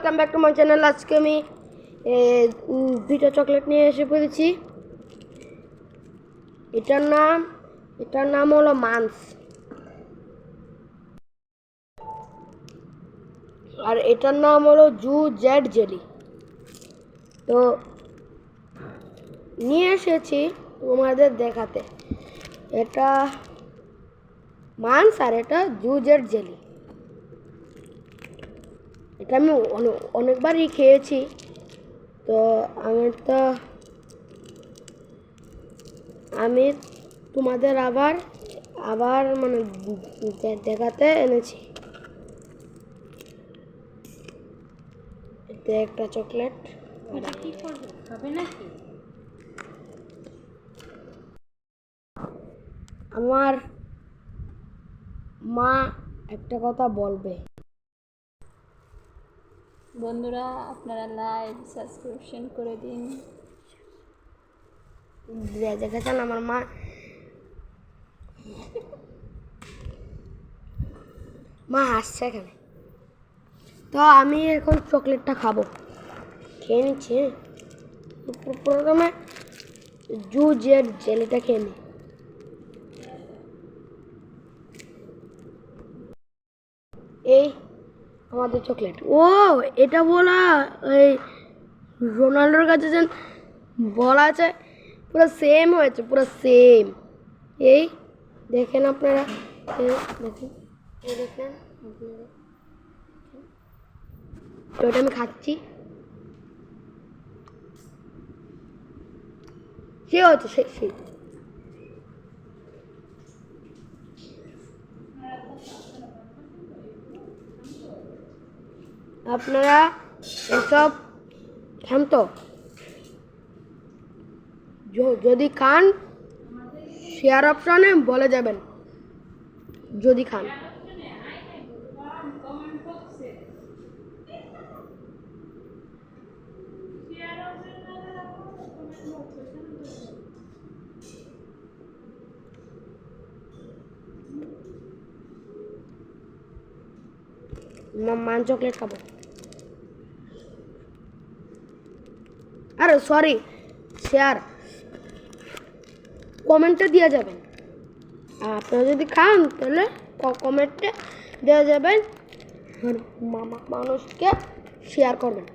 Welcome back to my channel. আজকে আমি দুইটা চকলেট নিয়ে এসে পড়েছি। এটার নাম হলো মান্স, আর এটার নাম হলো জু জেড জেলি। তো নিয়ে এসেছি তোমাদের দেখাতে। এটা মান্স আর এটা জু জেড জেলি। এটা আমি অনেকবারই খেয়েছি। তো আমি তোমাদের আবার মানে দেখাতে এনেছি। এটা একটা চকলেট। এটা কি করবে, খাবে নাকি? আমার মা একটা কথা বলবে। বন্ধুরা, আপনারা লাইক সাবস্ক্রিপশন করে দিন। দেখেছেন আমার মা হাসছে এখানে। তো আমি এখন চকলেটটা খাবো, খেয়ে নিচ্ছি। প্রথমে জু জেড জেলিটা খেয়ে নি। এই আমাদের চকলেট। ও এটা বলা এই রোনাল্ডোর কাছে যেন বলা আছে, পুরো সেম হয়েছে, পুরো সেম। এই দেখেন আপনারা, দেখেন দেখেন আপনারা। তো এটা আমি খাচ্ছি, সে হচ্ছে সেই আপনারা এসব খান তো, যদি খান শেয়ার অপশনে বলে যাবেন যদি খান। মান চকলেট খাবো। আরে সরি, শেয়ার কমেন্টে দিয়ে যাবেন। আপনারা যদি খান তাহলে কমেন্টে দেওয়া যাবেন, মানুষকে শেয়ার করবেন।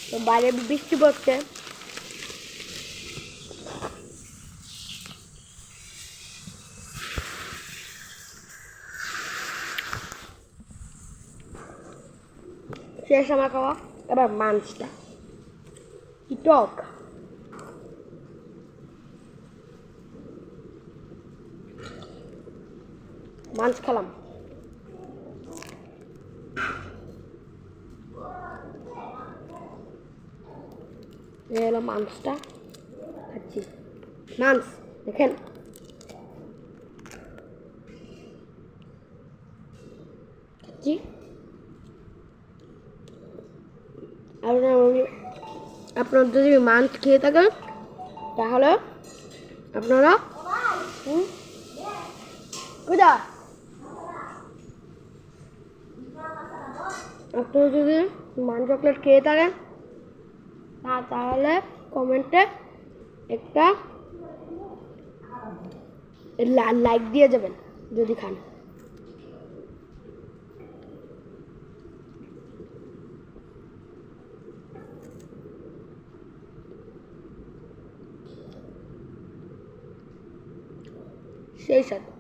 তো বাইরে বৃষ্টি পড়ছে। শেষ আমার খাওয়া, এবার মাংসটা কি টক। মাংস খেলাম। এই হলো মাংসটা খাচ্ছি। মাংস দেখেন, খাচ্ছি। আপনার যদি মাংস খেয়ে থাকেন তাহলে আপনারা আপনারা যদি মান চকলেট খেয়ে থাকেন তাহলে কমেন্টে একটা লাইক দিয়ে যাবেন যদি খান। সেই সাথে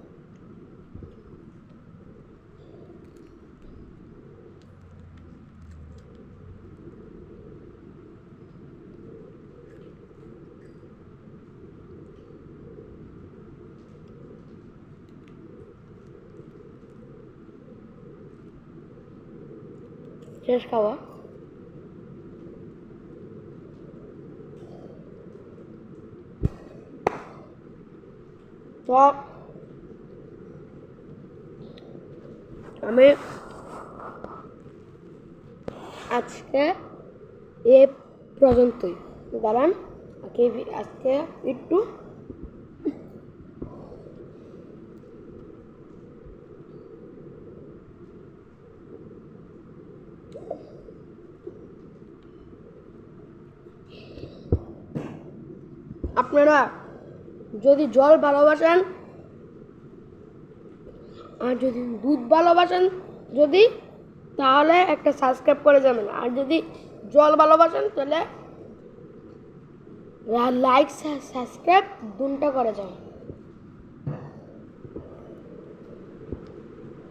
শেষ খাওয়া। তো আমি আজকে এ পর্যন্তই। দাঁড়ান, আজকে একটু আপনারা যদি জল ভালোবাসেন আর যদি দুধ ভালোবাসেন যদি তাহলে একটা সাবস্ক্রাইব করে যাবেন, আর যদি জল ভালোবাসেন তাহলে লাইক সাবস্ক্রাইব দুটো করে যাবেন।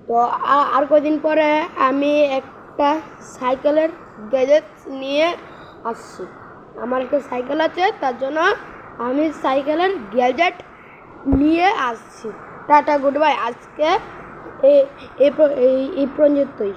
তো আর কদিন পরে আমি একটা সাইকেলের গ্যাজেট নিয়ে আসছি। আমার একটা সাইকেল আছে, তার জন্য আমি সাইকেলের গ্যাজেট নিয়ে আসছি। Tata, good bye. আজকে এই পর্যন্তই।